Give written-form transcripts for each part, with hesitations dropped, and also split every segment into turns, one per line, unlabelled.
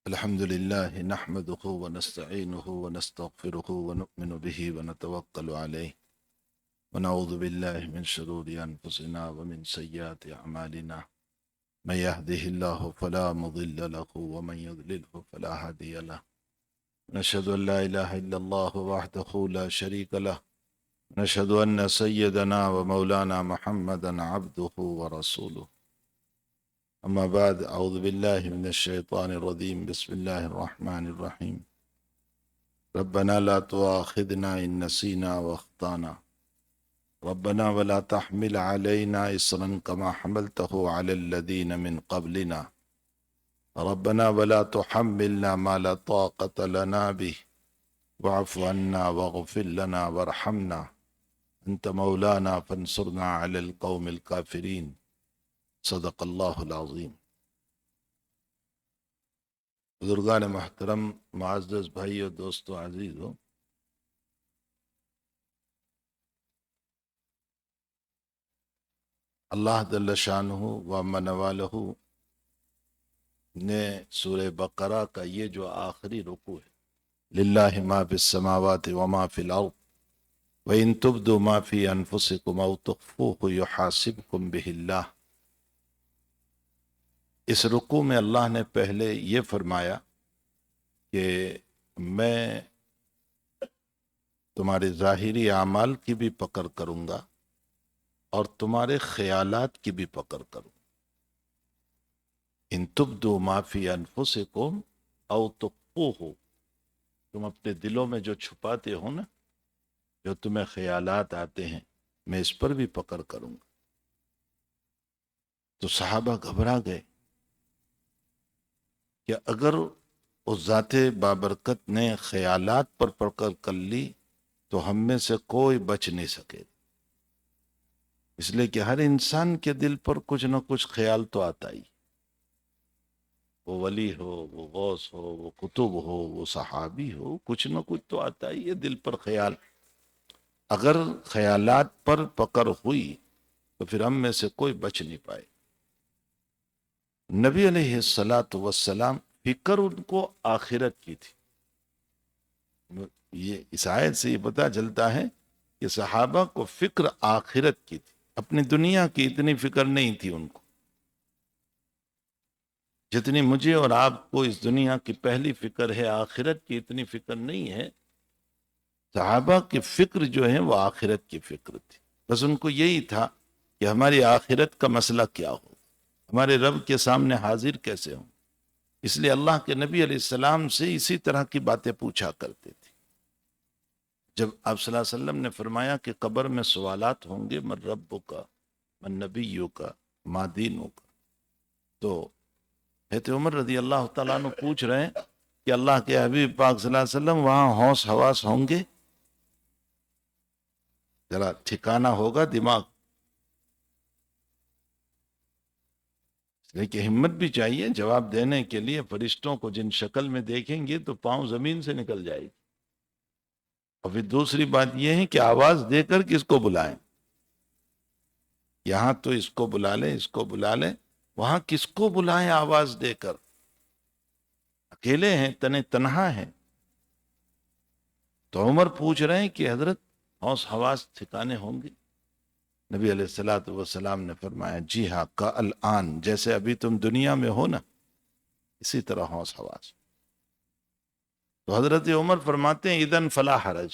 الحمد لله نحمده ونستعينه ونستغفره ونؤمن به ونتوكل عليه ونعوذ بالله من شرور أنفسنا ومن سيئات أعمالنا من يهده الله فلا مضل له ومن يضلله فلا هادي له نشهد أن لا إله إلا الله وحده لا شريك له نشهد أن سيدنا ومولانا محمدا عبده ورسوله أما بعد أعوذ بالله من الشيطان الرجيم بسم الله الرحمن الرحيم ربنا لا تؤاخذنا إن نسينا وأخطأنا ربنا ولا تحمل علينا إصرا كما حملته على الذين من قبلنا ربنا ولا تحملنا ما لا طاقة لنا به واعف عنا واغفر لنا وارحمنا أنت مولانا فانصرنا على القوم الكافرين صدق اللہ العظیم۔ بزرگان محترم، معزز بھائی اور دوستو عزیزو، اللہ جل شانہ و منوالہ نے سورہ بقرہ کا یہ جو آخری رکوع ہے، للہ ما فی السماوات وما فی الارض وَإِن تُبْدُوا مَا فِي أَنفُسِكُمْ أَوْ تُخْفُوهُ يُحَاسِبْكُمْ بِهِ اللَّهُ، اس رکوع میں اللہ نے پہلے یہ فرمایا کہ میں تمہارے ظاہری اعمال کی بھی پکڑ کروں گا اور تمہارے خیالات کی بھی پکڑ کروں گا۔ ان تبدوا ما فی انفسکم او تخفوہ، تم اپنے دلوں میں جو چھپاتے ہو نا، جو تمہیں خیالات آتے ہیں، میں اس پر بھی پکڑ کروں گا۔ تو صحابہ گھبرا گئے کہ اگر اس ذات بابرکت نے خیالات پر پکڑ کر لی تو ہم میں سے کوئی بچ نہیں سکے، اس لیے کہ ہر انسان کے دل پر کچھ نہ کچھ خیال تو آتا ہی، وہ ولی ہو، وہ غوث ہو، وہ قطب ہو، وہ صحابی ہو، کچھ نہ کچھ تو آتا ہی ہے دل پر خیال۔ اگر خیالات پر پکڑ ہوئی تو پھر ہم میں سے کوئی بچ نہیں پائے۔ نبی علیہ السلام فکر ان کو آخرت کی تھی۔ یہ اس آیت سے یہ پتہ چلتا ہے کہ صحابہ کو فکر آخرت کی تھی، اپنی دنیا کی اتنی فکر نہیں تھی ان کو جتنی مجھے اور آپ کو اس دنیا کی پہلی فکر ہے، آخرت کی اتنی فکر نہیں ہے۔ صحابہ کی فکر جو ہے وہ آخرت کی فکر تھی، بس ان کو یہی تھا کہ ہماری آخرت کا مسئلہ کیا ہو، ہمارے رب کے سامنے حاضر کیسے ہوں۔ اس لیے اللہ کے نبی علیہ السلام سے اسی طرح کی باتیں پوچھا کرتے تھے۔ جب آپ صلی اللہ علیہ وسلم نے فرمایا کہ قبر میں سوالات ہوں گے، من ربک من نبیک ما دینک، تو حضرت عمر رضی اللہ تعالیٰ عنہ پوچھ رہے ہیں کہ اللہ کے حبیب پاک صلی اللہ علیہ وسلم وہاں ہوش حواس ہوں گے؟ ذرا ٹھکانہ ہوگا دماغ، لیکن ہمت بھی چاہیے جواب دینے کے لیے۔ فرشتوں کو جن شکل میں دیکھیں گے تو پاؤں زمین سے نکل جائے گی۔ اور پھر دوسری بات یہ ہے کہ آواز دے کر کس کو بلائیں، یہاں تو اس کو بلا لیں، اس کو بلا لیں، وہاں کس کو بلائیں آواز دے کر؟ اکیلے ہیں، تنہا ہیں۔ تو عمر پوچھ رہے ہیں کہ حضرت ہوش حواس ٹھکانے ہوں گے؟ نبی علیہ الصلوۃ والسلام نے فرمایا جی ہاں، کا الآن، جیسے ابھی تم دنیا میں ہو نا، اسی طرح ہوش حواس۔ تو حضرت عمر فرماتے ہیں اذن فلا حرج،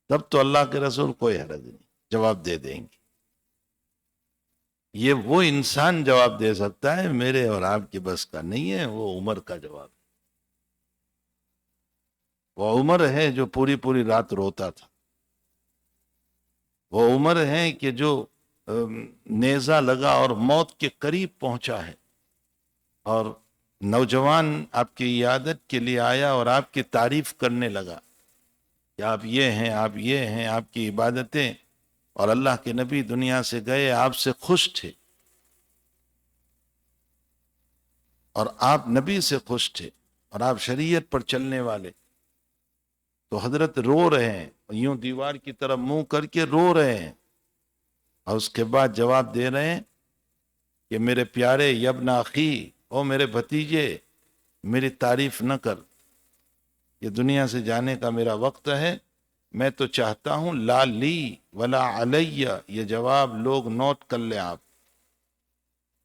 تب تو اللہ کے رسول کوئی حرج نہیں، جواب دے دیں گے۔ یہ وہ انسان جواب دے سکتا ہے، میرے اور آپ کی بس کا نہیں ہے، وہ عمر کا جواب ہے۔ وہ عمر ہے جو پوری پوری رات روتا تھا، وہ عمر ہے کہ جو نیزہ لگا اور موت کے قریب پہنچا ہے، اور نوجوان آپ کی عیادت کے لیے آیا اور آپ کی تعریف کرنے لگا کہ آپ یہ ہیں، آپ یہ ہیں، آپ کی عبادتیں، اور اللہ کے نبی دنیا سے گئے، آپ سے خوش تھے اور آپ نبی سے خوش تھے اور آپ شریعت پر چلنے والے۔ تو حضرت رو رہے ہیں، یوں دیوار کی طرف منہ کر کے رو رہے ہیں، اور اس کے بعد جواب دے رہے ہیں کہ میرے پیارے یبن اخی، او میرے بھتیجے میری تعریف نہ کر، یہ دنیا سے جانے کا میرا وقت ہے، میں تو چاہتا ہوں لا لی ولا علیہ، یہ جواب لوگ نوٹ کر لیں آپ،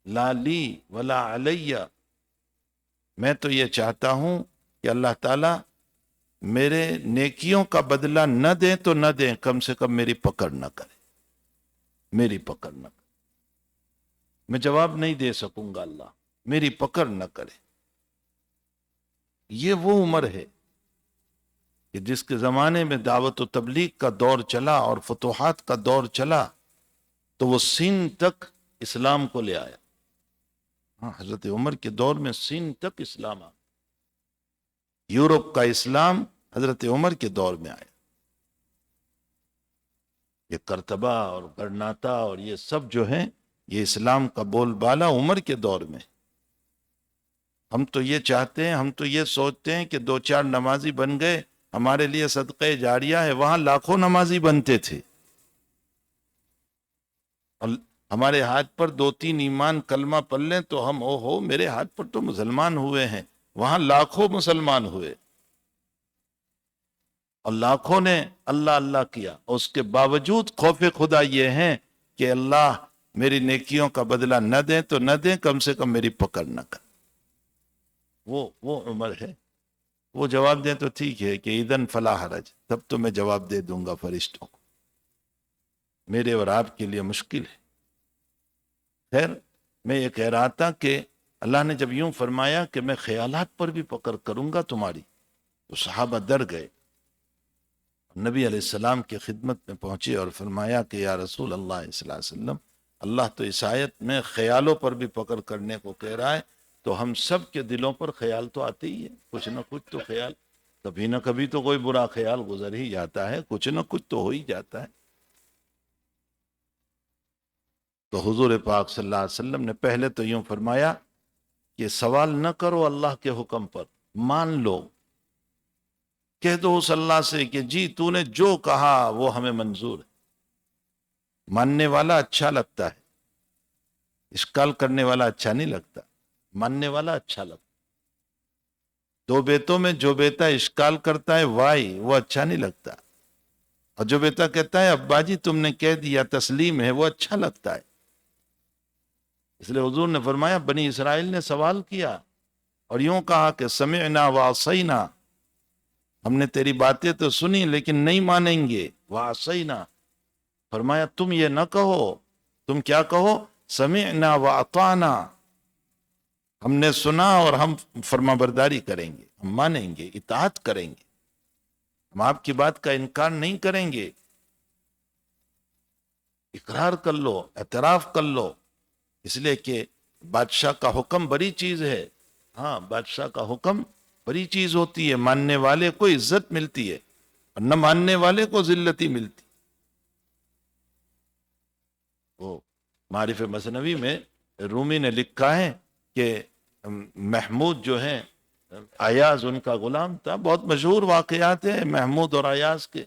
لا لی ولا علیہ، میں تو یہ چاہتا ہوں کہ اللہ تعالیٰ میرے نیکیوں کا بدلہ نہ دیں تو نہ دیں، کم سے کم میری پکڑ نہ کرے، میری پکڑ نہ کرے، میں جواب نہیں دے سکوں گا، اللہ میری پکڑ نہ کرے۔ یہ وہ عمر ہے کہ جس کے زمانے میں دعوت و تبلیغ کا دور چلا اور فتوحات کا دور چلا تو وہ سین تک اسلام کو لے آیا۔ ہاں، حضرت عمر کے دور میں سین تک اسلام آیا، یورپ کا اسلام حضرت عمر کے دور میں آیا۔ یہ کرتبہ اور گرناتا اور یہ سب جو ہیں یہ اسلام کا بول بالا عمر کے دور میں۔ ہم تو یہ چاہتے ہیں، ہم تو یہ سوچتے ہیں کہ 2-4 نمازی بن گئے ہمارے لیے صدقہ جاریہ ہے، وہاں لاکھوں نمازی بنتے تھے، اور ہمارے ہاتھ پر 2-3 ایمان کلمہ پڑھ لیں تو ہم او ہو میرے ہاتھ پر تو مسلمان ہوئے ہیں، وہاں لاکھوں مسلمان ہوئے اور لاکھوں نے اللہ اللہ کیا، اور اس کے باوجود خوف خدا یہ ہے کہ اللہ میری نیکیوں کا بدلہ نہ دیں تو نہ دیں، کم سے کم میری پکڑ نہ کر۔ وہ عمر ہے۔ وہ جواب دیں تو ٹھیک ہے کہ اذن فلا حرج، تب تو میں جواب دے دوں گا فرشتوں کو، میرے اور آپ کے لیے مشکل ہے۔ خیر، میں یہ کہہ رہا تھا کہ اللہ نے جب یوں فرمایا کہ میں خیالات پر بھی پکڑ کروں گا تمہاری، تو صحابہ ڈر گئے، نبی علیہ السلام کی خدمت میں پہنچے اور فرمایا کہ یا رسول اللہ صلی اللہ علیہ وسلم، اللہ تو اس آیت میں خیالوں پر بھی پکڑ کرنے کو کہہ رہا ہے، تو ہم سب کے دلوں پر خیال تو آتے ہی ہے، کچھ نہ کچھ تو خیال، کبھی نہ کبھی تو کوئی برا خیال گزر ہی جاتا ہے، کچھ نہ کچھ تو ہو ہی جاتا ہے۔ تو حضور پاک صلی اللہ علیہ وسلم نے پہلے تو یوں فرمایا کہ سوال نہ کرو اللہ کے حکم پر، مان لو، کہہ دو اس اللہ سے کہ جی تو نے جو کہا وہ ہمیں منظور ہے۔ ماننے والا اچھا لگتا ہے، اشکال کرنے والا اچھا نہیں لگتا، ماننے والا اچھا لگتا۔ 2 بیتوں میں جو بیٹا اشکال کرتا ہے وائی، وہ اچھا نہیں لگتا، اور جو بیٹا کہتا ہے ابا جی تم نے کہہ دیا تسلیم ہے، وہ اچھا لگتا ہے۔ اس لیے حضور نے فرمایا بنی اسرائیل نے سوال کیا اور یوں کہا کہ سمعنا وعصینا، ہم نے تیری باتیں تو سنی لیکن نہیں مانیں گے، وعصینا، فرمایا تم یہ نہ کہو، تم کیا کہو، سمعنا واطعنا، ہم نے سنا اور ہم فرما برداری کریں گے، ہم مانیں گے، اطاعت کریں گے، ہم آپ کی بات کا انکار نہیں کریں گے۔ اقرار کر لو، اعتراف کر لو، اس لیے کہ بادشاہ کا حکم بڑی چیز ہے، ہاں بادشاہ کا حکم بڑی چیز ہوتی ہے، ماننے والے کو عزت ملتی ہے اور نہ ماننے والے کو ذلتی ملتی۔ وہ معارف مثنوی میں رومی نے لکھا ہے کہ محمود جو ہیں، ایاز ان کا غلام تھا، بہت مشہور واقعات ہیں محمود اور ایاز کے۔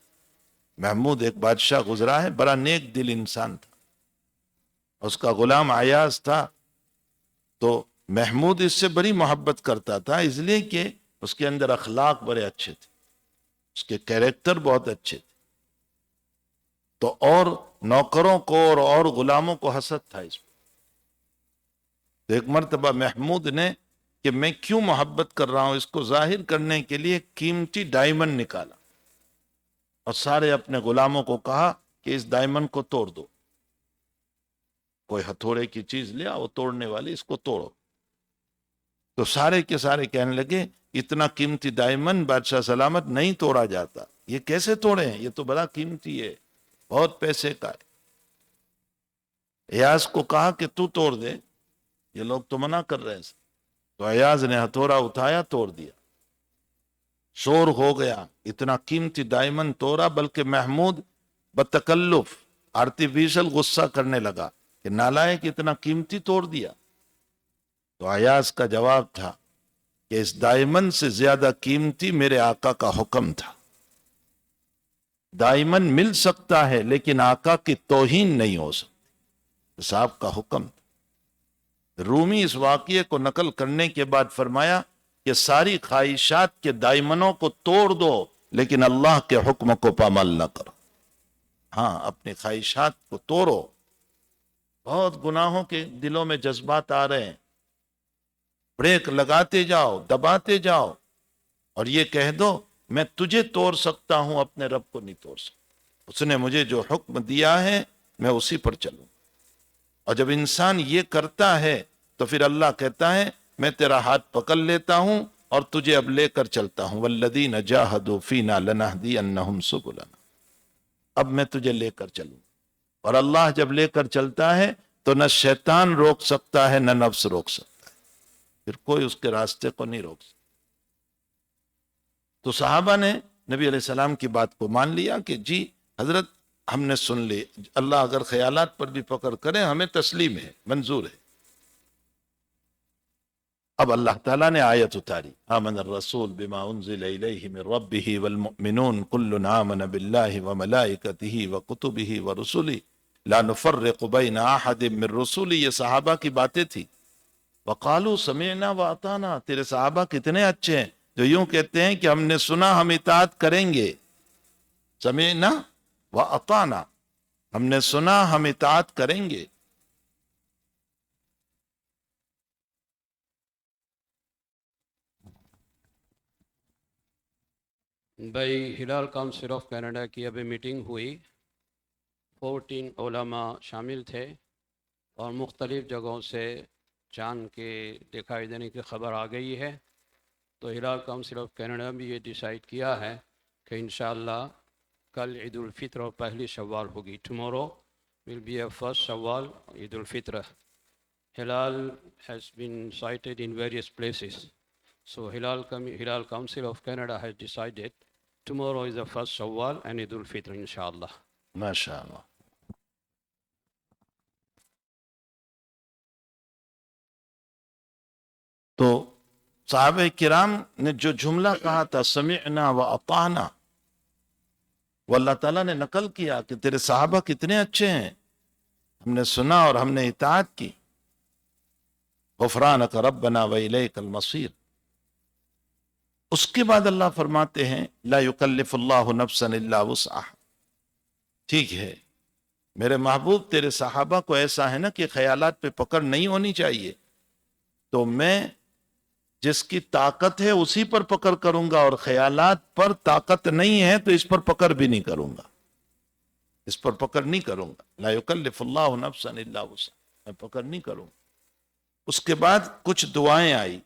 محمود ایک بادشاہ گزرا ہے، بڑا نیک دل انسان تھا، اس کا غلام ایاز تھا، تو محمود اس سے بڑی محبت کرتا تھا، اس لیے کہ اس کے اندر اخلاق بڑے اچھے تھے، اس کے کیریکٹر بہت اچھے تھے، تو اور نوکروں کو اور غلاموں کو حسد تھا اس پہ۔ تو ایک مرتبہ محمود نے کہ میں کیوں محبت کر رہا ہوں اس کو ظاہر کرنے کے لیے قیمتی ڈائمنڈ نکالا اور سارے اپنے غلاموں کو کہا کہ اس ڈائمنڈ کو توڑ دو، کوئی ہتھوڑے کی چیز لیا وہ توڑنے والی، اس کو توڑو۔ تو سارے کے سارے کہنے لگے اتنا قیمتی ڈائمنڈ بادشاہ سلامت نہیں توڑا جاتا، یہ کیسے توڑے ہیں، یہ تو بڑا قیمتی ہے، بہت پیسے کا ہے۔ ایاز کو کہا کہ تو توڑ دے، یہ لوگ تو منع کر رہے ہیں، تو ایاز نے ہتھوڑا اٹھایا، توڑ دیا، شور ہو گیا، اتنا قیمتی ڈائمنڈ توڑا، بلکہ محمود بتکلف آرٹیفیشل غصہ کرنے لگا کہ نالائق اتنا قیمتی توڑ دیا۔ تو ایاز کا جواب تھا کہ اس ڈائمنڈ سے زیادہ قیمتی میرے آقا کا حکم تھا، ڈائمنڈ مل سکتا ہے لیکن آقا کی توہین نہیں ہو سکتی، اس آپ کا حکم تھا۔ رومی اس واقعے کو نقل کرنے کے بعد فرمایا کہ ساری خواہشات کے دائمنوں کو توڑ دو لیکن اللہ کے حکم کو پامال نہ کرو. ہاں، اپنی خواہشات کو توڑو. بہت گناہوں کے دلوں میں جذبات آ رہے ہیں، بریک لگاتے جاؤ، دباتے جاؤ، اور یہ کہہ دو میں تجھے توڑ سکتا ہوں، اپنے رب کو نہیں توڑ سکتا. اس نے مجھے جو حکم دیا ہے میں اسی پر چلوں. اور جب انسان یہ کرتا ہے تو پھر اللہ کہتا ہے میں تیرا ہاتھ پکڑ لیتا ہوں اور تجھے اب لے کر چلتا ہوں. والذین جاہدوا فینا لنہدینہم سبلنا. اب میں تجھے لے کر چلوں. اور اللہ جب لے کر چلتا ہے تو نہ شیطان روک سکتا ہے نہ نفس روک سکتا ہے، پھر کوئی اس کے راستے کو نہیں روک سکتا. تو صحابہ نے نبی علیہ السلام کی بات کو مان لیا کہ جی حضرت ہم نے سن لی، اللہ اگر خیالات پر بھی پکڑ کرے ہمیں تسلیم ہے، منظور ہے. اب اللہ تعالیٰ نے آیت اتاری، آمن الرسول بما انزل الیہ من ربہ والمؤمنون کل آمن باللہ وملائکتہ وکتبہ ورسلہ لا نفرق بین احد من رسلہ. یہ صحابہ کی باتیں تھی. وقالوا سمعنا واطعنا. تیرے صحابہ کتنے اچھے ہیں جو یوں کہتے ہیں کہ ہم نے سنا، ہم اطاعت کریں گے. سمعنا واطعنا، ہم نے سنا، ہم اطاعت کریں گے.
بھائی ہلال کاؤنسل آف کینیڈا کی ابھی میٹنگ ہوئی، 14 علماء شامل تھے اور مختلف جگہوں سے چاند کے دکھائی دینے کی خبر آ گئی ہے. تو ہلال کاؤنسل آف کینیڈا بھی یہ ڈیسائیڈ کیا ہے کہ انشاءاللہ کل عید الفطر اور پہلی شوال ہوگی. Tomorrow will be a first شوال عید الفطر. ہلال has been sighted in various places. So Hilal Council of Canada has decided tomorrow is the first Shawwal and Eid al-Fitr inshallah.
ماشاءاللہ. تو صحابہ کرام نے جو جملہ کہا تھا سمعنا و اطعنا، وہ اللہ تعالیٰ نے نقل کیا کہ تیرے صحابہ کتنے اچھے ہیں، ہم نے سنا اور ہم نے اطاعت کی. غفرانک ربنا و الیک المصیر. اس کے بعد اللہ فرماتے ہیں لا یکلف اللہ نفسا الا وسعها. ٹھیک ہے میرے محبوب، تیرے صحابہ کو ایسا ہے نا کہ خیالات پہ پکڑ نہیں ہونی چاہیے، تو میں جس کی طاقت ہے اسی پر پکڑ کروں گا، اور خیالات پر طاقت نہیں ہے تو اس پر پکڑ بھی نہیں کروں گا، اس پر پکڑ نہیں کروں گا. لا یکلف اللہ نفسا الا وسعها، میں پکڑ نہیں کروں گا. اس کے بعد کچھ دعائیں آئی،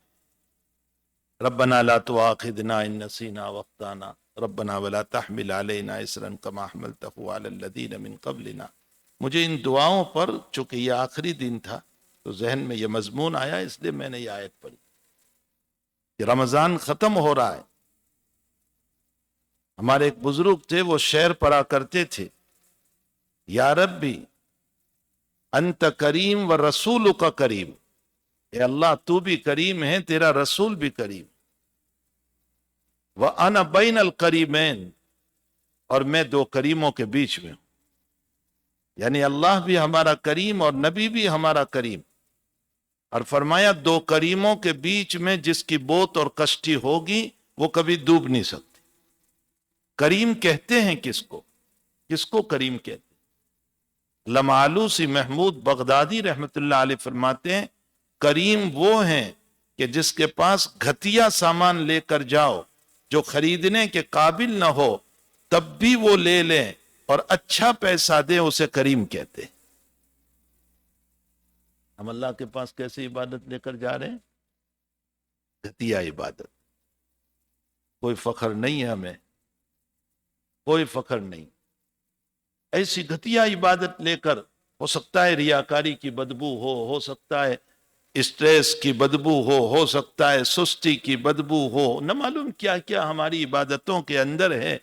ربنا لا تؤاخذنا ان نسینا واخطانا ربنا ولا تحمل علینا اسرا کما حملته علی الذین من قبلنا. مجھے ان دعاؤں پر چونکہ یہ آخری دن تھا تو ذہن میں یہ مضمون آیا، اس لیے میں نے یہ آیت پڑھی کہ رمضان ختم ہو رہا ہے. ہمارے ایک بزرگ تھے، وہ شعر پڑھا کرتے تھے، یا ربی انت کریم و رسولک کریم. اے اللہ تو بھی کریم ہے، تیرا رسول بھی کریم. وَأَنَا بَيْنَ الْقَرِيمَيْنِ، اور میں دو کریموں کے بیچ میں ہوں. یعنی اللہ بھی ہمارا کریم اور نبی بھی ہمارا کریم. اور فرمایا دو کریموں کے بیچ میں جس کی بوت اور کشتی ہوگی وہ کبھی ڈوب نہیں سکتی. کریم کہتے ہیں کس کو کریم کہتے ہیں؟ علامہ آلوسی محمود بغدادی رحمت اللہ علیہ فرماتے ہیں کریم وہ ہیں کہ جس کے پاس گھٹیا سامان لے کر جاؤ جو خریدنے کے قابل نہ ہو تب بھی وہ لے لیں اور اچھا پیسہ دیں، اسے کریم کہتے ہیں. ہم اللہ کے پاس کیسے عبادت لے کر جا رہے ہیں؟ گھٹیا عبادت. کوئی فخر نہیں ہے ہمیں، کوئی فخر نہیں. ایسی گھٹیا عبادت لے کر ہو سکتا ہے ریاکاری کی بدبو ہو سکتا ہے اسٹریس کی بدبو ہو سکتا ہے سستی کی بدبو ہو، نہ معلوم کیا کیا ہماری عبادتوں کے اندر ہے.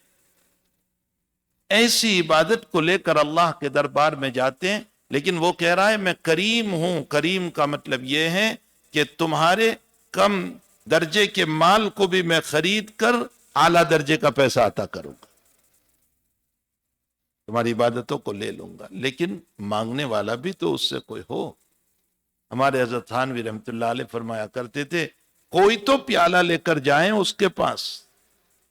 ایسی عبادت کو لے کر اللہ کے دربار میں جاتے ہیں، لیکن وہ کہہ رہا ہے میں کریم ہوں. کریم کا مطلب یہ ہے کہ تمہارے کم درجے کے مال کو بھی میں خرید کر اعلیٰ درجے کا پیسہ عطا کروں گا، تمہاری عبادتوں کو لے لوں گا، لیکن مانگنے والا بھی تو اس سے کوئی ہو. ہمارے حضرت تھانوی رحمۃ اللہ علیہ فرمایا کرتے تھے کوئی تو پیالہ لے کر جائیں اس کے پاس.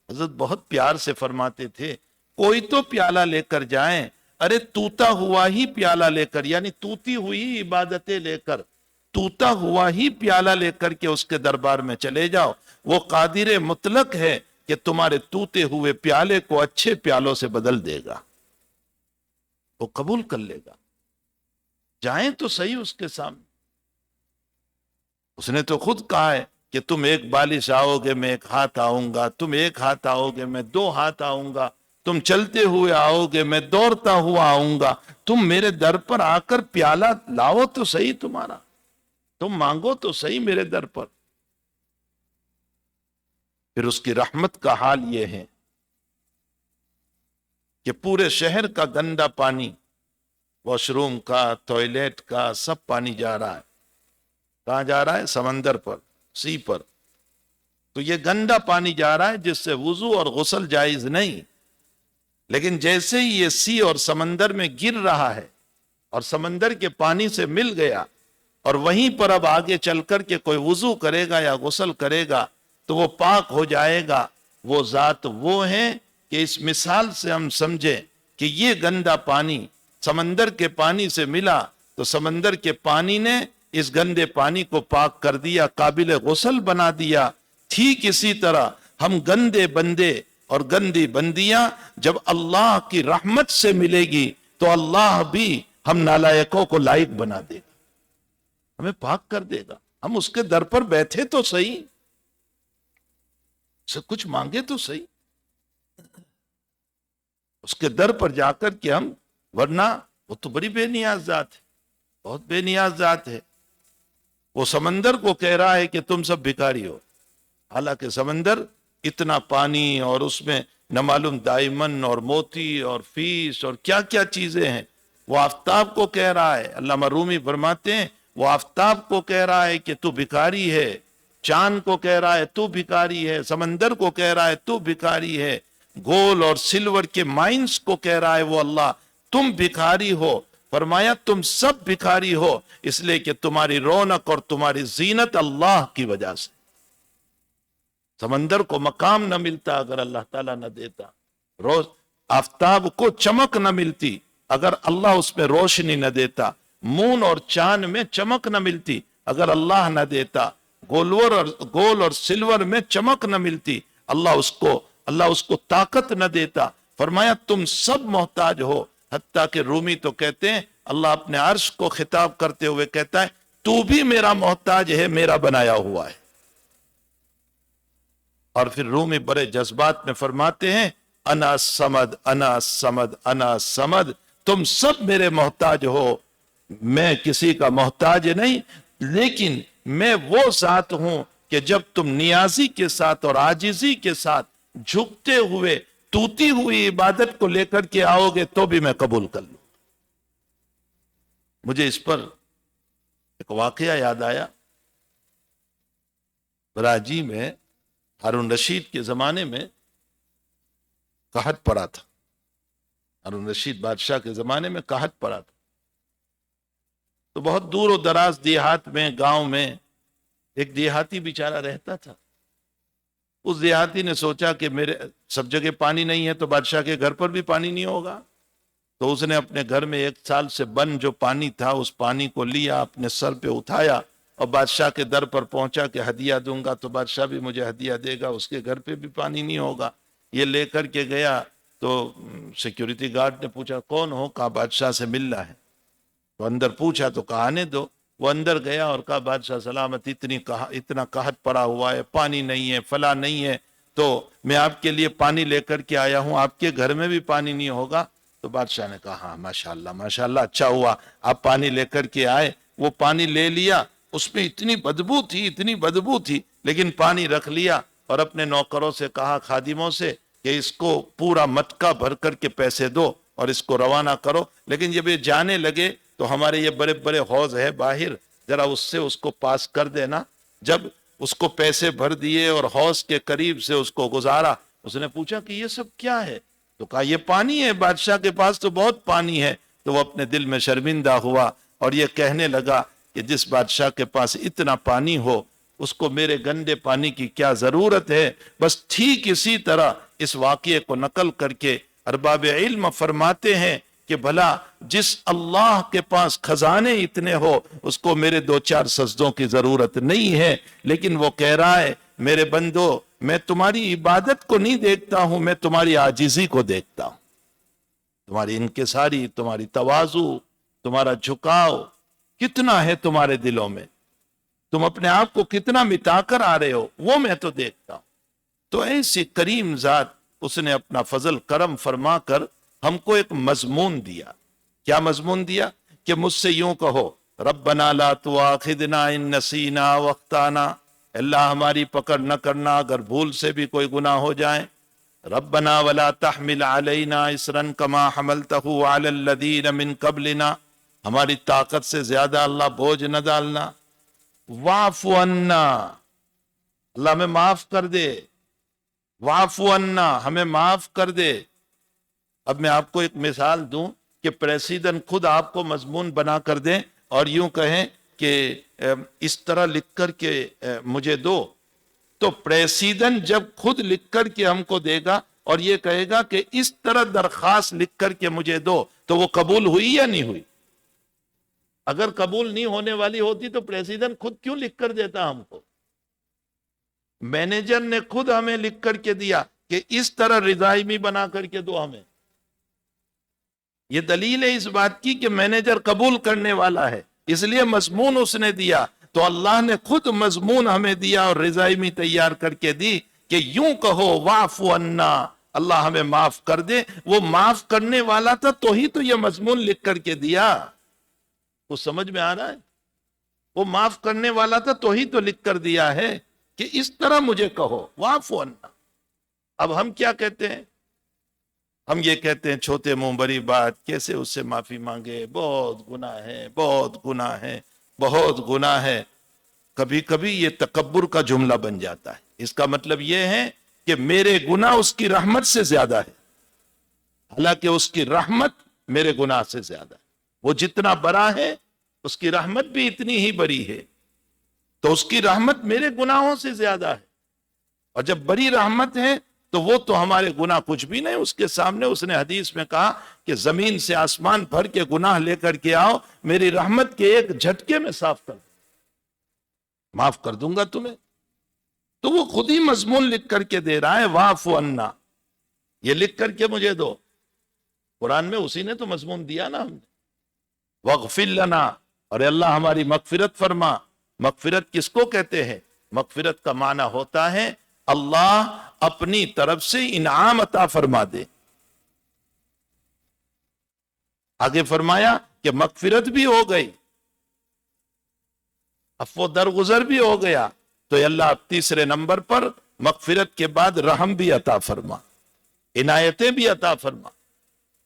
حضرت بہت پیار سے فرماتے تھے کوئی تو پیالہ لے کر جائیں. ارے توتا ہوا ہی پیالہ لے کر، یعنی توتی ہوئی عبادتیں لے کر، توتا ہوا ہی پیالہ لے کر کے اس کے دربار میں چلے جاؤ. وہ قادر مطلق ہے کہ تمہارے توتے ہوئے پیالے کو اچھے پیالوں سے بدل دے گا، وہ قبول کر لے گا. جائیں تو صحیح اس کے سامنے. اس نے تو خود کہا ہے کہ تم ایک بالش آؤ گے میں ایک ہاتھ آؤں گا، تم ایک ہاتھ آؤ گے میں دو ہاتھ آؤں گا، تم چلتے ہوئے آؤ گے میں دوڑتا ہوا آؤں گا. تم میرے در پر آ کر پیالہ لاؤ تو صحیح تمہارا، تم مانگو تو صحیح میرے در پر. پھر اس کی رحمت کا حال یہ ہے کہ پورے شہر کا گندا پانی، واش روم کا، ٹوائلٹ کا، سب پانی جا رہا ہے. کہاں جا رہا ہے؟ سمندر پر، سی پر. تو یہ گندا پانی جا رہا ہے جس سے وضو اور غسل جائز نہیں. لیکن جیسے ہی یہ سی اور سمندر میں گر رہا ہے اور سمندر کے پانی سے مل گیا، اور وہیں پر اب آگے چل کر کے کوئی وضو کرے گا یا غسل کرے گا تو وہ پاک ہو جائے گا. وہ ذات وہ ہے کہ اس مثال سے ہم سمجھیں کہ یہ گندا پانی سمندر کے پانی سے ملا تو سمندر کے پانی نے اس گندے پانی کو پاک کر دیا، قابل غسل بنا دیا. ٹھیک اسی طرح ہم گندے بندے اور گندی بندیاں جب اللہ کی رحمت سے ملے گی تو اللہ بھی ہم نالائقوں کو لائق بنا دے گا، ہمیں پاک کر دے گا. ہم اس کے در پر بیٹھے تو صحیح، سے کچھ مانگے تو صحیح، اس کے در پر جا کر کے ہم، ورنہ وہ تو بڑی بے نیاز ذات ہے، بہت بے نیاز ذات ہے. وہ سمندر کو کہہ رہا ہے کہ تم سب بھکاری ہو، حالانکہ سمندر اتنا پانی اور اس میں نہ معلوم دائمن اور موتی اور فیس اور کیا کیا چیزیں ہیں. وہ آفتاب کو کہہ رہا ہے، علامہ رومی فرماتے ہیں وہ آفتاب کو کہہ رہا ہے کہ تو بھکاری ہے، چاند کو کہہ رہا ہے تو بھکاری ہے، سمندر کو کہہ رہا ہے تو بھکاری ہے، گول اور سلور کے مائنز کو کہہ رہا ہے وہ اللہ تم بھکاری ہو. فرمایا تم سب بھکاری ہو اس لیے کہ تمہاری رونق اور تمہاری زینت اللہ کی وجہ سے. سمندر کو مقام نہ ملتا اگر اللہ تعالیٰ نہ دیتا، روز آفتاب کو چمک نہ ملتی اگر اللہ اس میں روشنی نہ دیتا، مون اور چاند میں چمک نہ ملتی اگر اللہ نہ دیتا، گول اور سلور میں چمک نہ ملتی اللہ اس کو طاقت نہ دیتا. فرمایا تم سب محتاج ہو. حتیٰ کہ رومی تو کہتے ہیں اللہ اپنے عرش کو خطاب کرتے ہوئے کہتا ہے تو بھی میرا محتاج ہے، میرا بنایا ہوا ہے. اور پھر رومی بڑے جذبات میں فرماتے ہیں انا سمد انا سمد انا سمد، تم سب میرے محتاج ہو، میں کسی کا محتاج نہیں، لیکن میں وہ ذات ہوں کہ جب تم نیازی کے ساتھ اور عاجزی کے ساتھ جھکتے ہوئے توتی ہوئی عبادت کو لے کر کے آؤ گے تو بھی میں قبول کر لوں. مجھے اس پر ایک واقعہ یاد آیا. کراچی میں ہارون رشید کے زمانے میں قحط پڑا تھا. ہارون رشید بادشاہ کے زمانے میں قحط پڑا تھا. تو بہت دور و دراز دیہات میں، گاؤں میں ایک دیہاتی بیچارہ رہتا تھا. اس دیہاتی نے سوچا کہ میرے سب جگہ پانی نہیں ہے تو بادشاہ کے گھر پر بھی پانی نہیں ہوگا. تو اس نے اپنے گھر میں 1 سال سے بند جو پانی تھا اس پانی کو لیا، اپنے سر پہ اٹھایا اور بادشاہ کے در پر پہنچا کہ ہدیہ دوں گا تو بادشاہ بھی مجھے ہدیہ دے گا، اس کے گھر پہ بھی پانی نہیں ہوگا. یہ لے کر کے گیا تو سیکیورٹی گارڈ نے پوچھا کون ہو؟ کہا بادشاہ سے ملنا ہے. تو اندر پوچھا تو کہا آنے دو. وہ اندر گیا اور کہا بادشاہ سلامت، اتنا قحط پڑا ہوا ہے، پانی نہیں ہے، فلاں نہیں ہے، تو میں آپ کے لیے پانی لے کر کے آیا ہوں، آپ کے گھر میں بھی پانی نہیں ہوگا. تو بادشاہ نے کہا ہاں ماشاءاللہ ماشاءاللہ، اچھا ہوا آپ پانی لے کر کے آئے. وہ پانی لے لیا، اس میں اتنی بدبو تھی لیکن پانی رکھ لیا اور اپنے نوکروں سے کہا، خادموں سے، کہ اس کو پورا مٹکا بھر کر کے پیسے دو اور اس کو روانہ کرو. لیکن جب یہ جانے لگے تو ہمارے یہ بڑے بڑے حوض ہے باہر، ذرا اس کو پاس کر دینا. جب اس کو پیسے بھر دیے اور حوض کے قریب سے اس کو گزارا، اس نے پوچھا کہ یہ سب کیا ہے؟ تو کہا یہ پانی ہے، بادشاہ کے پاس تو بہت پانی ہے. تو وہ اپنے دل میں شرمندہ ہوا اور یہ کہنے لگا کہ جس بادشاہ کے پاس اتنا پانی ہو اس کو میرے گندے پانی کی کیا ضرورت ہے. بس ٹھیک اسی طرح اس واقعے کو نقل کر کے ارباب علم فرماتے ہیں کہ بھلا جس اللہ کے پاس خزانے اتنے ہو اس کو میرے 2-4 سجدوں کی ضرورت نہیں ہے، لیکن وہ کہہ رہا ہے میرے بندو میں تمہاری عبادت کو نہیں دیکھتا ہوں، میں تمہاری عاجزی کو دیکھتا ہوں، تمہاری انکساری، تمہاری تواضع، تمہارا جھکاؤ کتنا ہے تمہارے دلوں میں، تم اپنے آپ کو کتنا مٹا کر آ رہے ہو، وہ میں تو دیکھتا ہوں. تو ایسی کریم ذات اس نے اپنا فضل کرم فرما کر ہم کو ایک مضمون دیا. کیا مضمون دیا؟ کہ مجھ سے یوں کہو ربنا لا تؤاخذنا ان نسینا واخطانا، اللہ ہماری پکڑ نہ کرنا اگر بھول سے بھی کوئی گناہ ہو جائے. ربنا ولا تحمل علینا اسرا کما حملتہ علی الذین من قبلنا، ہماری طاقت سے زیادہ اللہ بوجھ نہ ڈالنا. واعف عنا، اللہ ہمیں معاف کر دے، واعف عنا ہمیں معاف کر دے. اب میں آپ کو ایک مثال دوں کہ پریسیڈنٹ خود آپ کو مضمون بنا کر دیں اور یوں کہیں کہ اس طرح لکھ کر کے مجھے دو، تو پریسیڈنٹ جب خود لکھ کر کے ہم کو دے گا اور یہ کہے گا کہ اس طرح درخواست لکھ کر کے مجھے دو، تو وہ قبول ہوئی یا نہیں ہوئی؟ اگر قبول نہیں ہونے والی ہوتی تو پریسیڈنٹ خود کیوں لکھ کر دیتا ہم کو؟ مینیجر نے خود ہمیں لکھ کر کے دیا کہ اس طرح رضائمی بنا کر کے دو ہمیں. یہ دلیل ہے اس بات کی کہ مینیجر قبول کرنے والا ہے، اس لیے مضمون اس نے دیا. تو اللہ نے خود مضمون ہمیں دیا اور رضائمی تیار کر کے دی کہ یوں کہو واعف عنا، اللہ ہمیں معاف کر دے. وہ معاف کرنے والا تھا تو ہی تو یہ مضمون لکھ کر کے دیا. وہ سمجھ میں آ رہا ہے؟ وہ معاف کرنے والا تھا تو ہی تو لکھ کر دیا ہے کہ اس طرح مجھے کہو واعف عنا. اب ہم کیا کہتے ہیں؟ ہم یہ کہتے ہیں چھوٹے منہ بڑی بات، کیسے اس سے معافی مانگے، بہت گناہ ہے، بہت گناہ ہے، بہت گناہ ہے. کبھی کبھی یہ تکبر کا جملہ بن جاتا ہے. اس کا مطلب یہ ہے کہ میرے گناہ اس کی رحمت سے زیادہ ہے، حالانکہ اس کی رحمت میرے گناہ سے زیادہ ہے. وہ جتنا بڑا ہے اس کی رحمت بھی اتنی ہی بڑی ہے، تو اس کی رحمت میرے گناہوں سے زیادہ ہے. اور جب بڑی رحمت ہے تو وہ تو ہمارے گناہ کچھ بھی نہیں اس کے سامنے. اس نے حدیث میں کہا کہ زمین سے آسمان بھر کے گناہ لے کر کے آؤ، میری رحمت کے ایک جھٹکے میں صاف کر معاف کر دوں گا تمہیں. تو وہ خود ہی مضمون لکھ کر کے دے رہا ہے واعف عنا، یہ لکھ کر کے مجھے دو. قرآن میں اسی نے تو مضمون دیا نا ہم نے. واغفر لنا، اور اللہ ہماری مغفرت فرما. مغفرت کس کو کہتے ہیں؟ مغفرت کا معنی ہوتا ہے اللہ اپنی طرف سے انعام عطا فرما دے. آگے فرمایا کہ مغفرت بھی ہو گئی، عفو درگزر بھی ہو گیا، تو اللہ تیسرے نمبر پر مغفرت کے بعد رحم بھی عطا فرما، عنایتیں بھی عطا فرما.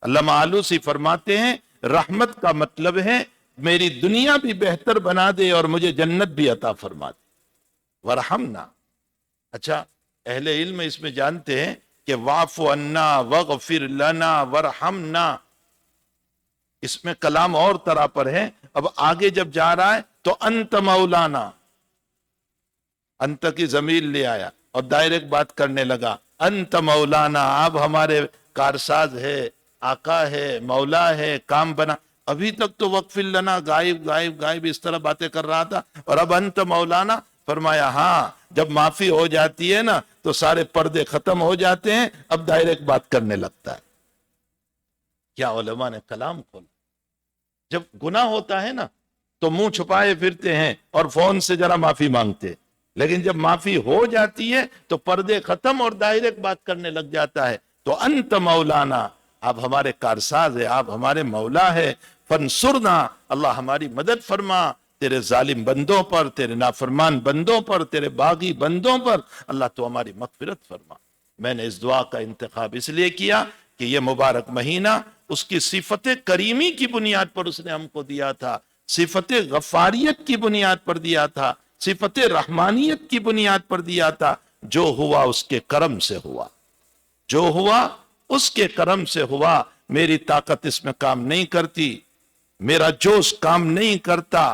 علامہ آلوسی فرماتے ہیں رحمت کا مطلب ہے میری دنیا بھی بہتر بنا دے اور مجھے جنت بھی عطا فرما دے. ورحمنا. اچھا، اہل علم اس میں جانتے ہیں کہ واعف عنا واغفر لنا ورحمنا، اس میں کلام اور طرح پر ہے. اب آگے جب جا رہا ہے تو انت مولانا، انت کی ضمیر لے آیا اور ڈائریکٹ بات کرنے لگا. انت مولانا، آپ ہمارے کارساز ہے، آقا ہے، مولا ہے، کام بنا. ابھی تک تو وقفر لنا غائب غائب غائب اس طرح باتیں کر رہا تھا، اور اب انت مولانا. فرمایا ہاں، جب معافی ہو جاتی ہے نا تو سارے پردے ختم ہو جاتے ہیں، اب ڈائریکٹ بات کرنے لگتا ہے. کیا علماء نے کلام کھولا. جب گناہ ہوتا ہے نا تو منہ چھپائے پھرتے ہیں اور فون سے ذرا معافی مانگتے، لیکن جب معافی ہو جاتی ہے تو پردے ختم اور ڈائریکٹ بات کرنے لگ جاتا ہے. تو انت مولانا، آپ ہمارے کارساز ہے، آپ ہمارے مولا ہے. فانصرنا، اللہ ہماری مدد فرما تیرے ظالم بندوں پر، تیرے نافرمان بندوں پر، تیرے باغی بندوں پر. اللہ تو ہماری مغفرت فرما. میں نے اس دعا کا انتخاب اس لیے کیا کہ یہ مبارک مہینہ اس کی صفت کریمی کی بنیاد پر اس نے ہم کو دیا تھا، صفت غفاریت کی بنیاد پر دیا تھا، صفت رحمانیت کی بنیاد پر دیا تھا. جو ہوا اس کے کرم سے ہوا، جو ہوا اس کے کرم سے ہوا. میری طاقت اس میں کام نہیں کرتی، میرا جوش کام نہیں کرتا.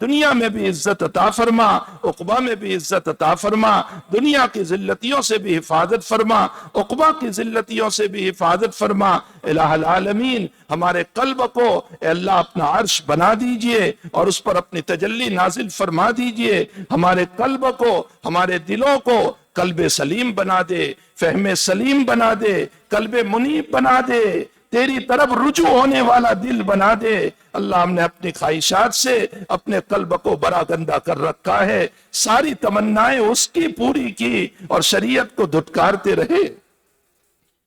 دنیا میں بھی عزت عطا فرما، عقبہ میں بھی عزت عطا فرما، دنیا کی ذلتیوں سے بھی حفاظت فرما، عقبہ کی ذلتیوں سے بھی حفاظت فرما۔ الہ العالمین ہمارے قلب کو اے اللہ اپنا عرش بنا دیجئے اور اس پر اپنی تجلی نازل فرما دیجئے، ہمارے قلب کو، ہمارے دلوں کو قلب سلیم بنا دے، فہم سلیم بنا دے، قلب منیب بنا دے، تیری طرف رجوع ہونے والا دل بنا دے۔ اللہ ہم نے اپنی خواہشات سے اپنے قلب کو برا گندہ کر رکھا ہے، ساری تمنائیں اس کی پوری کی اور شریعت کو دھٹکارتے رہے،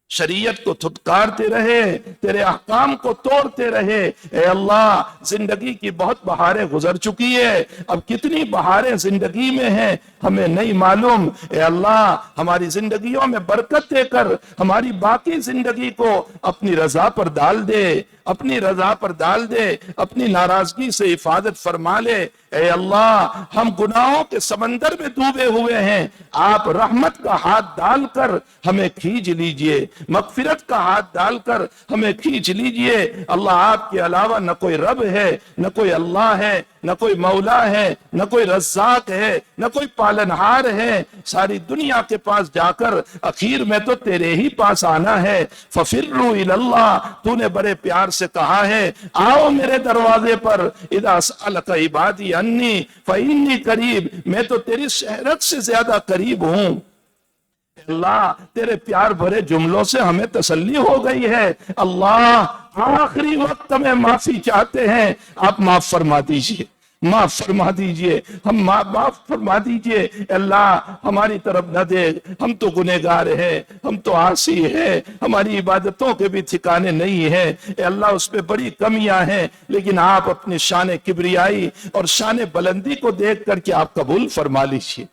شریعت کو دھٹکارتے رہے، تیرے احکام کو توڑتے رہے۔ اے اللہ زندگی کی بہت بہاریں گزر چکی ہے، اب کتنی بہاریں زندگی میں ہیں ہمیں نہیں معلوم۔ اے اللہ ہماری زندگیوں میں برکت دے کر ہماری باقی زندگی کو اپنی رضا پر ڈال دے، اپنی رضا پر ڈال دے، اپنی ناراضگی سے حفاظت فرما لے۔ اے اللہ ہم گناہوں کے سمندر میں ڈوبے ہوئے ہیں، آپ رحمت کا ہاتھ ڈال کر ہمیں کھینچ لیجئے، مغفرت کا ہاتھ ڈال کر ہمیں کھینچ لیجئے۔ اللہ آپ کے علاوہ نہ کوئی رب ہے، نہ کوئی اللہ ہے، نہ کوئی مولا ہے، نہ کوئی رزاق ہے، نہ کوئی پالنہار ہے۔ ساری دنیا کے پاس جا کر اخیر میں تو تیرے ہی پاس آنا ہے۔ ففروا الی اللہ، تو نے بڑے پیار سے کہا ہے آؤ میرے دروازے پر، اذا سألک عبادی انی فإنی قریب، میں تو تیری شہرت سے زیادہ قریب ہوں۔ اللہ تیرے پیار بھرے جملوں سے ہمیں تسلی ہو گئی ہے۔ اللہ آخری وقت میں معافی چاہتے ہیں، آپ معاف فرما دیجئے، معاف فرما دیجئے، ہم معاف فرما دیجئے۔ اللہ ہماری طرف نہ دے، ہم تو گنہگار ہیں، ہم تو عاصی ہیں، ہماری عبادتوں کے بھی ٹھکانے نہیں ہیں۔ اے اللہ اس پہ بڑی کمیاں ہیں، لیکن آپ اپنی شان کبریائی اور شان بلندی کو دیکھ کر کے آپ قبول فرما لیجئے۔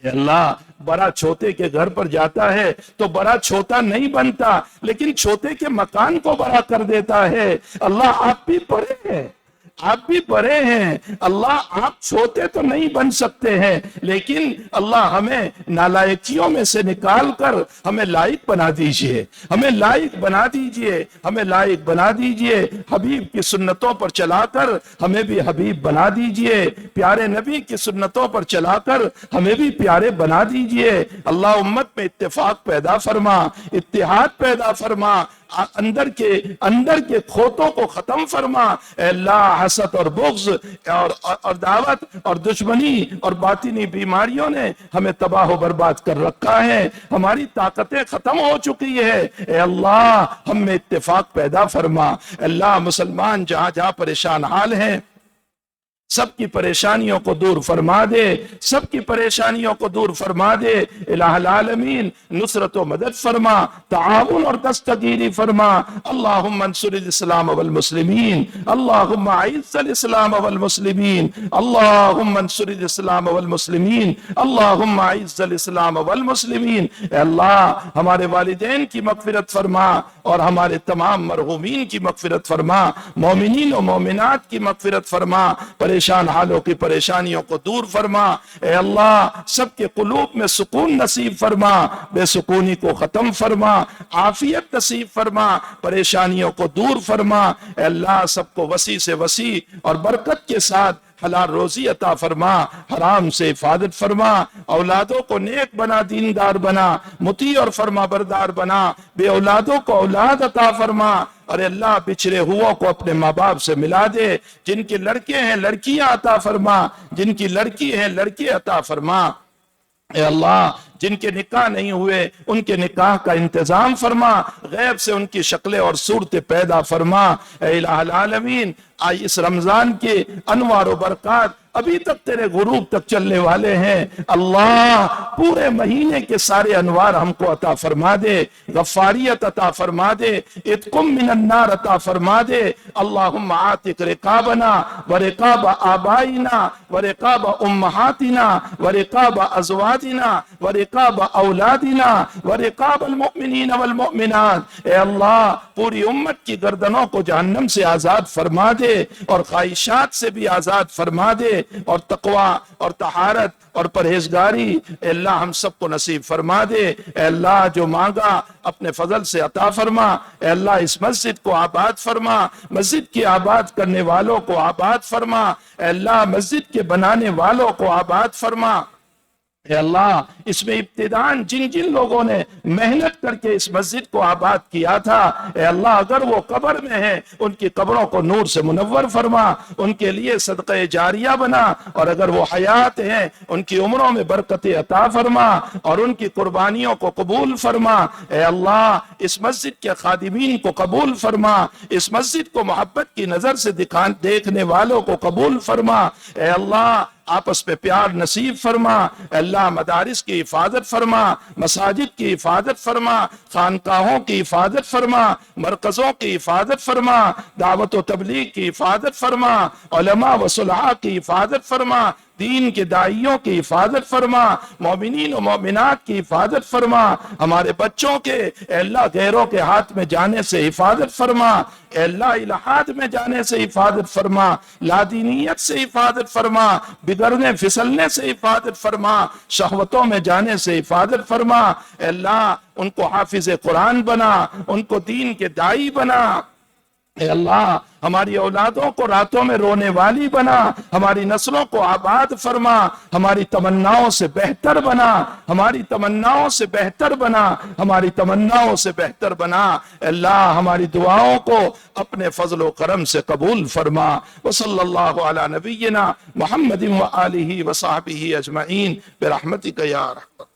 اے اللہ بڑا چھوٹے کے گھر پر جاتا ہے تو بڑا چھوٹا نہیں بنتا، لیکن چھوٹے کے مکان کو بڑا کر دیتا ہے۔ اللہ آپ بھی بڑے ہیں، آپ بھی بڑے ہیں، اللہ آپ چھوٹے تو نہیں بن سکتے ہیں، لیکن اللہ ہمیں نالائکیوں میں سے نکال کر ہمیں لائق بنا دیجئے، ہمیں لائق بنا دیجئے، ہمیں لائق بنا دیجئے۔ حبیب کی سنتوں پر چلا کر ہمیں بھی حبیب بنا دیجئے، پیارے نبی کی سنتوں پر چلا کر ہمیں بھی پیارے بنا دیجئے۔ اللہ امت میں اتفاق پیدا فرما، اتحاد پیدا فرما، اندر کے کھوتوں کو ختم فرما۔ اے اللہ حسد اور بغض اور دعوت اور دشمنی اور باطنی بیماریوں نے ہمیں تباہ و برباد کر رکھا ہے، ہماری طاقتیں ختم ہو چکی ہے۔ اے اللہ ہم میں اتفاق پیدا فرما۔ اللہ مسلمان جہاں جہاں پریشان حال ہیں سب کی پریشانیوں کو دور فرما دے، سب کی پریشانیوں کو دور فرما دے۔ الہ العالمین نصرت و مدد فرما، تعاون اور دستگیری فرما۔ اللہم انصر الاسلام والمسلمین، اللہم اعز الاسلام والمسلمین، اللہم انصر الاسلام والمسلمین، اللہم اعز الاسلام والمسلمین۔ اے اللہ ہمارے والدین کی مغفرت فرما اور ہمارے تمام مرحومین کی مغفرت فرما، مومنین و مومنات کی مغفرت فرما، پریشان حالوں کی پریشانیوں کو دور فرما۔ اے اللہ سب کے قلوب میں سکون نصیب فرما، بے سکونی کو ختم فرما، عافیت نصیب فرما، پریشانیوں کو دور فرما۔ اے اللہ سب کو وسیع سے وسیع اور برکت کے ساتھ حلال روزی عطا فرما، حرام سے حفاظت فرما، اولادوں کو نیک بنا، دیندار بنا، مطیع اور فرما بردار بنا، بے اولادوں کو اولاد عطا فرما۔ اور اللہ بچھڑے ہوا کو اپنے ماں باپ سے ملا دے، جن کے لڑکے ہیں لڑکیاں عطا فرما، جن کی لڑکی ہیں لڑکی عطا فرما۔ اے اللہ جن کے نکاح نہیں ہوئے ان کے نکاح کا انتظام فرما، غیب سے ان کی شکلیں اور صورتیں پیدا فرما۔ اے الہ العالمین اس رمضان کے انوار و برکات ابھی تک تیرے غروب تک چلنے والے ہیں، اللہ پورے مہینے کے سارے انوار ہم کو عطا فرما دے، غفاریت عطا فرما دے، اتقم من النار عطا فرما دے۔ اللہم عاتق رقابنا ورقاب آبائنا ورقاب امہاتنا ورقاب ازواجنا ورقاب ورقاب اولادنا ورقاب المؤمنین والمؤمنات، اے اللہ پوری امت کی گردنوں کو جہنم سے آزاد فرما دے اور خواہشات سے بھی آزاد فرما دے، اور تقوی اور طہارت اور پرہیزگاری اے اللہ ہم سب کو نصیب فرما دے۔ اے اللہ جو مانگا اپنے فضل سے عطا فرما، اے اللہ اس مسجد کو آباد فرما، مسجد کی آباد کرنے والوں کو آباد فرما، اے اللہ مسجد کے بنانے والوں کو آباد فرما۔ اے اللہ اس میں ابتداءً جن جن لوگوں نے محنت کر کے اس مسجد کو آباد کیا تھا، اے اللہ اگر وہ قبر میں ہیں ان کی قبروں کو نور سے منور فرما، ان کے لیے صدقہ جاریہ بنا، اور اگر وہ حیات ہیں ان کی عمروں میں برکت عطا فرما اور ان کی قربانیوں کو قبول فرما۔ اے اللہ اس مسجد کے خادمین کو قبول فرما، اس مسجد کو محبت کی نظر سے دیکھنے والوں کو قبول فرما۔ اے اللہ آپس میں پیار نصیب فرما، اللہ مدارس کی حفاظت فرما، مساجد کی حفاظت فرما، خانقاہوں کی حفاظت فرما، مرکزوں کی حفاظت فرما، دعوت و تبلیغ کی حفاظت فرما، علماء و صلحاء کی حفاظت فرما، دین کے داعیوں کی حفاظت فرما، مومنین و مومنات کی حفاظت فرما، ہمارے بچوں کے اے اللہ غیروں کے ہاتھ میں جانے سے حفاظت فرما، اے اللہ الہاد میں جانے سے حفاظت فرما، لادینیت سے حفاظت فرما، بگڑنے پھسلنے سے حفاظت فرما، شہوتوں میں جانے سے حفاظت فرما۔ اے اللہ ان کو حافظ قرآن بنا، ان کو دین کے داعی بنا۔ اے اللہ ہماری اولادوں کو راتوں میں رونے والی بنا، ہماری نسلوں کو آباد فرما، ہماری تمناؤں سے بہتر بنا، ہماری تمناؤں سے بہتر بنا، ہماری تمناؤں سے بہتر بنا۔ اے اللہ ہماری دعاؤں کو اپنے فضل و کرم سے قبول فرما۔ وصلی اللہ علی نبینا محمد وآلہ وصحبہ اجمعین برحمتک یا رحمت۔